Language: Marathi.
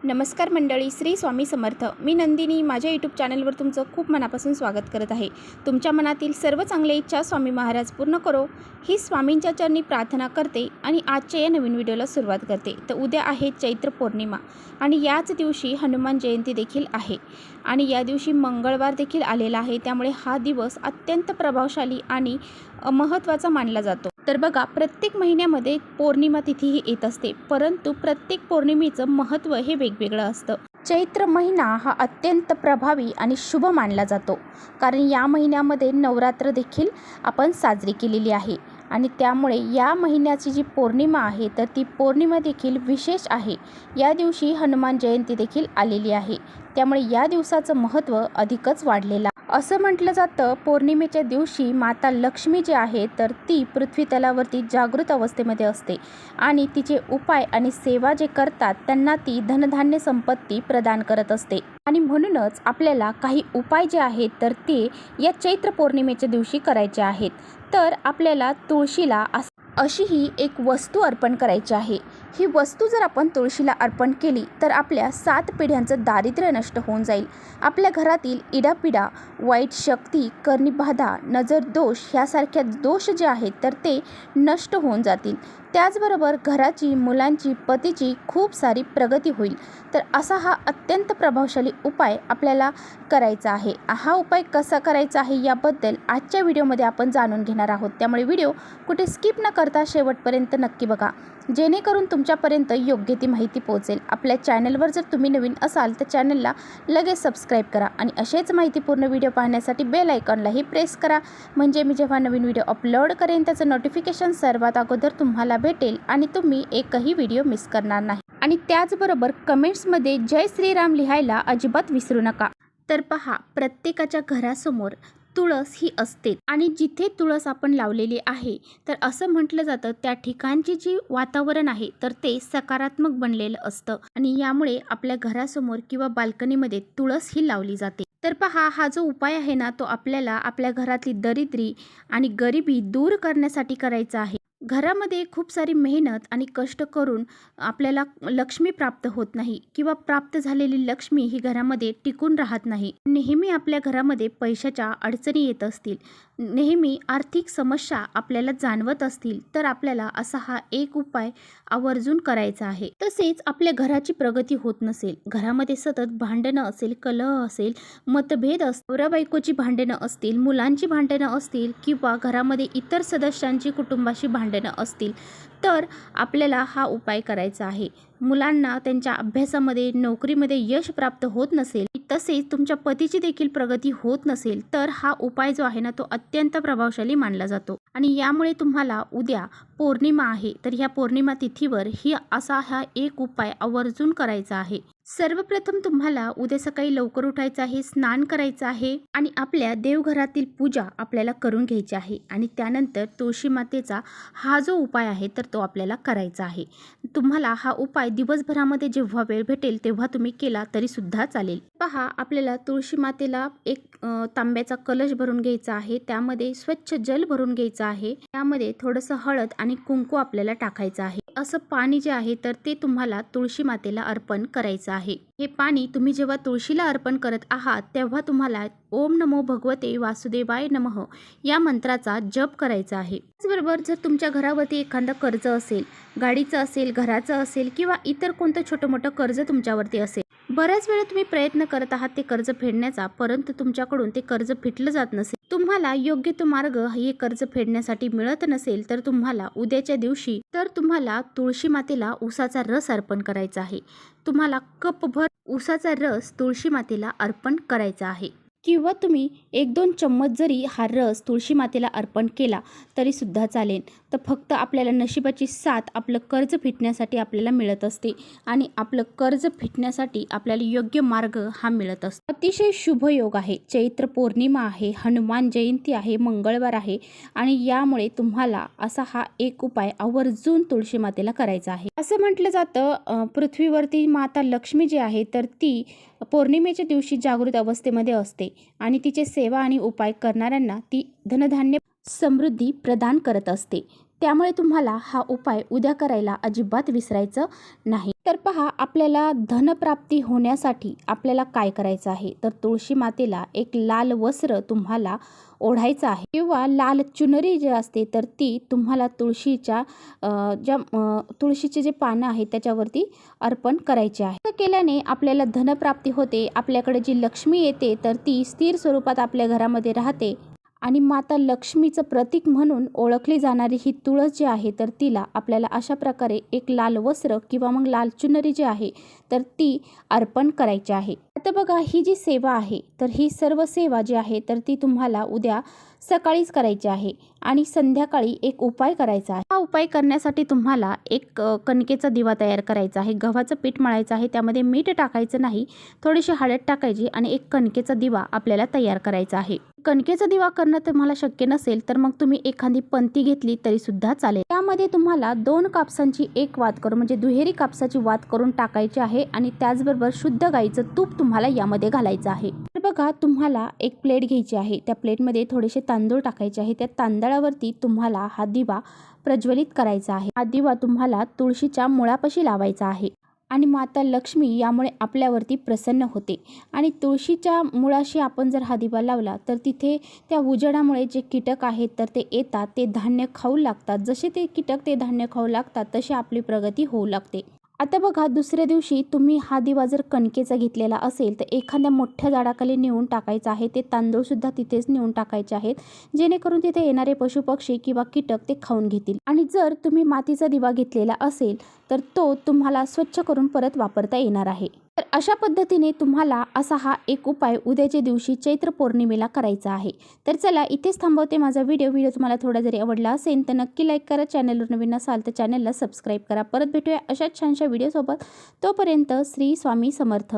नमस्कार मंडळी, श्री स्वामी समर्थ. मी नंदिनी माझ्या यूट्यूब चॅनलवर तुमचं खूप मनापासून स्वागत करत आहे. तुमच्या मनातील सर्व चांगल्या इच्छा स्वामी महाराज पूर्ण करो ही स्वामींच्या चरणी प्रार्थना करते आणि आजच्या या नवीन व्हिडिओला सुरुवात करते. तर उद्या आहे चैत्र पौर्णिमा आणि याच दिवशी हनुमान जयंती देखील आहे आणि या दिवशी मंगळवार देखील आलेला आहे. त्यामुळे हा दिवस अत्यंत प्रभावशाली आणि महत्त्वाचा मानला जातो. तर बघा, प्रत्येक महिन्यामध्ये पौर्णिमा तिथी ही येत असते, परंतु प्रत्येक पौर्णिमेचं महत्त्व हे वेगवेगळं असतं. चैत्र महिना हा अत्यंत प्रभावी आणि शुभ मानला जातो, कारण या महिन्यामध्ये नवरात्र देखील आपण साजरी केलेली आहे आणि त्यामुळे या महिन्याची जी पौर्णिमा आहे तर ती पौर्णिमा देखील विशेष आहे. या दिवशी हनुमान जयंती देखील आलेली आहे, त्यामुळे या दिवसाचं महत्त्व अधिकच वाढलेलं आहे. असं म्हटलं जातं, पौर्णिमेच्या दिवशी माता लक्ष्मी जी आहे तर ती पृथ्वी तलावरती जागृत अवस्थेमध्ये असते आणि तिचे उपाय आणि सेवा जे करतात त्यांना ती धनधान्य संपत्ती प्रदान करत असते. आणि म्हणूनच आपल्याला काही उपाय जे आहेत तर ते या चैत्र पौर्णिमेच्या दिवशी करायचे आहेत. तर आपल्याला तुळशीला अशी ही एक वस्तू अर्पण करायची आहे. ही वस्तू जर आपण तुळशीला अर्पण केली तर आपल्या 7 पिढ्यांचं दारिद्र्य नष्ट होऊन जाईल. आपल्या घरातील इडापिडा, वाईट शक्ती, कर्णिबाधा, नजर दोष ह्यासारख्या दोष जे आहेत तर ते नष्ट होऊन जातील. त्याचबरोबर घराची, मुलांची, पतीची खूप सारी प्रगती होईल. तर असा हा अत्यंत प्रभावशाली उपाय आपल्याला करायचा आहे. हा उपाय कसा करायचा आहे याबद्दल आजच्या व्हिडिओमध्ये आपण जाणून घेणार आहोत. त्यामुळे व्हिडिओ कुठे स्किप न करता शेवटपर्यंत नक्की बघा, जेणेकरून तुमच्यापर्यंत योग्य ती माहिती पोहोचेल. आपल्या चॅनलवर जर तुम्ही नवीन असाल तर चॅनलला लगेच सबस्क्राईब करा आणि असेच माहितीपूर्ण व्हिडिओ पाहण्यासाठी बेल आयकॉनलाही प्रेस करा, म्हणजे मी जेव्हा नवीन व्हिडिओ अपलोड करेन त्याचं नोटिफिकेशन सर्वात अगोदर तुम्हाला भेटेल आणि तुम्ही एकही व्हिडिओ मिस करणार नाही. आणि त्याचबरोबर कमेंट्समध्ये जय श्रीराम लिहायला अजिबात विसरू नका. तर पहा, प्रत्येकाच्या घरासमोर तुळस ही असते आणि जिथे तुळस आपण लावलेली आहे तर असं म्हटलं जातं त्या ठिकाणची जी वातावरण आहे तर ते सकारात्मक बनलेलं असतं आणि यामुळे आपल्या घरासमोर किंवा बाल्कनीमध्ये तुळस ही लावली जाते. तर पहा, हा जो उपाय आहे ना तो आपल्याला आपल्या घरातली दरिद्री आणि गरिबी दूर करण्यासाठी करायचा आहे. घरामध्ये खूप सारी मेहनत आणि कष्ट करून आपल्याला लक्ष्मी प्राप्त होत नाही किंवा प्राप्त झालेली लक्ष्मी ही घरामध्ये टिकून राहत नाही. नेहमी आपल्या घरामध्ये पैशाच्या अडचणी येत असतील, नेहमी आर्थिक समस्या आपल्याला जाणवत असतील तर आपल्याला असा हा एक उपाय आवर्जून करायचा आहे. तसेच आपल्या घराची प्रगती होत नसेल, घरामध्ये सतत भांडणं असेल, कलह असेल, मतभेद असतील, नवरा बायकोची भांडणं असतील, मुलांची भांडणं असतील किंवा घरामध्ये इतर सदस्यांची कुटुंबाशी भांडणं असतील तर आपल्याला हा उपाय करायचा आहे. मुलांना त्यांच्या अभ्यासामध्ये, नोकरीमध्ये यश प्राप्त होत नसेल, तसेच तुमच्या पतीची देखील प्रगती होत नसेल तर हा उपाय जो आहे ना तो अत्यंत प्रभावशाली मानला जातो. आणि यामुळे तुम्हाला उद्या पौर्णिमा आहे तर ह्या पौर्णिमा तिथीवर हा एक उपाय आवर्जून करायचा आहे. सर्वप्रथम तुम्हाला उद्या सकाळी लवकर उठायचं आहे, स्नान करायचं आहे आणि आपल्या देवघरातील पूजा आपल्याला करून घ्यायची आहे आणि त्यानंतर तुळशी मातेचा हा जो उपाय आहे तर तो आपल्याला करायचा आहे. तुम्हाला हा उपाय दिवसभरामध्ये जेव्हा वेळ भेटेल तेव्हा तुम्ही केला तरी सुद्धा चालेल. पहा, आपल्याला तुळशी मातेला एक तांब्याचा कलश भरून घ्यायचा आहे, त्यामध्ये स्वच्छ जल भरून घ्यायचं आहे, त्यामध्ये थोडंसं हळद आणि कुंकू आपल्याला टाकायचं आहे. असं पाणी जे आहे तर ते तुम्हाला तुळशी मातेला अर्पण करायचं आहे. हे पाणी तुम्ही जेव्हा तुळशीला अर्पण करत आहात तेव्हा तुम्हाला ओम नमो भगवते वासुदेवाय नमः या मंत्राचा जप करायचा आहे. त्याचबरोबर जर तुमच्या घरावरती एखादं कर्ज असेल, गाडीचं असेल, घराचं असेल किंवा इतर कोणतं छोटं मोठं कर्ज तुमच्यावरती असेल, बऱ्याच वेळा तुम्ही प्रयत्न करत आहात ते कर्ज फेडण्याचा, परंतु तुमच्याकडून ते कर्ज फिटलं जात नसेल, तुम्हाला योग्य तो मार्ग हे कर्ज फेडण्यासाठी मिळत नसेल तर तुम्हाला उद्याच्या दिवशी तुळशी मातेला उसाचा रस अर्पण करायचा आहे. तुम्हाला कपभर उसाचा रस तुळशी मातेला अर्पण करायचा आहे किंवा तुम्ही 1-2 चम्मच जरी हा रस तुळशी मातेला अर्पण केला तरी सुद्धा चालेल. तर फक्त आपल्याला नशिबाची साथ आपलं कर्ज फिटण्यासाठी आपल्याला मिळत असते आणि आपलं कर्ज फिटण्यासाठी आपल्याला योग्य मार्ग हा मिळत असतो. अतिशय शुभ योग आहे. चैत्र पौर्णिमा आहे, हनुमान जयंती आहे, मंगळवार आहे आणि यामुळे तुम्हाला असा हा एक उपाय आवर्जून तुळशी मातेला करायचा आहे. असं म्हटलं जातं, पृथ्वीवरती माता लक्ष्मी जी आहे तर ती पौर्णिमेच्या दिवशी जागृत अवस्थेमध्ये असते आणि तिचे सेवा आणि उपाय करणाऱ्यांना ती धनधान्य समृद्धी प्रदान करत असते. त्यामुळे तुम्हाला हा उपाय उद्या करायला अजिबात विसरायचं नाही. तर पहा, आपल्याला धनप्राप्ती होण्यासाठी आपल्याला काय करायचं आहे, तर तुळशी मातेला एक लाल वस्त्र तुम्हाला ओढायचं आहे किंवा लाल चुनरी जे असते तर ती तुम्हाला तुळशीच्या तुळशीचे जे पानं आहेत त्याच्यावरती अर्पण करायचे आहे. तर केल्याने आपल्याला धनप्राप्ती होते, आपल्याकडे जी लक्ष्मी येते तर ती स्थिर स्वरूपात आपल्या घरामध्ये राहते आणि माता लक्ष्मीचं प्रतीक म्हणून ओळखली जाणारी ही तुळस जी आहे तर तिला आपल्याला अशा प्रकारे एक लाल वस्त्र किंवा मग लाल चुनरी जी आहे तर ती अर्पण करायची आहे. आता बघा, ही जी सेवा आहे तर ही सर्व सेवा जी आहे तर ती तुम्हाला उद्या सकाळीच करायची आहे आणि संध्याकाळी एक उपाय करायचा आहे. हा उपाय करण्यासाठी तुम्हाला एक कणकेचा दिवा तयार करायचा आहे. गव्हाचं पीठ मळायचं आहे, त्यामध्ये मीठ टाकायचं नाही, थोडीशी हळद टाकायची आणि एक कणकेचा दिवा आपल्याला तयार करायचा आहे. कणकेचा दिवा करणं तुम्हाला शक्य नसेल तर मग तुम्ही एखादी पंती घेतली तरी सुद्धा चालेल. त्यामध्ये तुम्हाला 2 कापसांची एक वात करून म्हणजे दुहेरी कापसाची वात करून टाकायची आहे आणि त्याचबरोबर शुद्ध गाईचं तूप तुम्हाला यामध्ये घालायचं आहे. तर बघा, तुम्हाला एक प्लेट घ्यायची आहे, त्या प्लेटमध्ये थोडेसे तांदूळ टाकायचे आहे, त्या तांदळावरती तुम्हाला हा दिवा प्रज्वलित करायचा आहे. हा दिवा तुम्हाला तुळशीच्या मुळापाशी लावायचा आहे आणि माता लक्ष्मी यामुळे आपल्यावरती प्रसन्न होते. आणि तुळशीच्या मुळाशी आपण जर हा दिवा लावला तर तिथे त्या उजेडामुळे जे कीटक आहेत तर ते येतात, ते धान्य खाऊ लागतात. जसे ते कीटक ते धान्य खाऊ लागतात तशी आपली प्रगती होऊ लागते. आता बघा, दुसऱ्या दिवशी तुम्ही हा दिवा जर कणकेचा घेतलेला असेल तर एखाद्या मोठ्या झाडाखाली नेऊन टाकायचा आहे. ते तांदूळसुद्धा तिथेच नेऊन टाकायचे आहेत, जेणेकरून तिथे येणारे पशुपक्षी किंवा कीटक ते खाऊन घेतील. आणि जर तुम्ही मातीचा दिवा घेतलेला असेल तर तो तुम्हाला स्वच्छ करून परत वापरता येणार आहे. तर अशा पद्धतीने तुम्हाला असा हा एक उपाय उद्याच्या दिवशी चैत्र पौर्णिमेला करायचा आहे. तर चला, इथेच थांबवते माझा व्हिडिओ तुम्हाला थोडा जरी आवडला असेल तर नक्की लाईक करा. चॅनलवर नवीन असाल तर चॅनलला सबस्क्राईब करा. परत भेटूया अशाच छानशा व्हिडिओसोबत. तोपर्यंत श्री स्वामी समर्थ.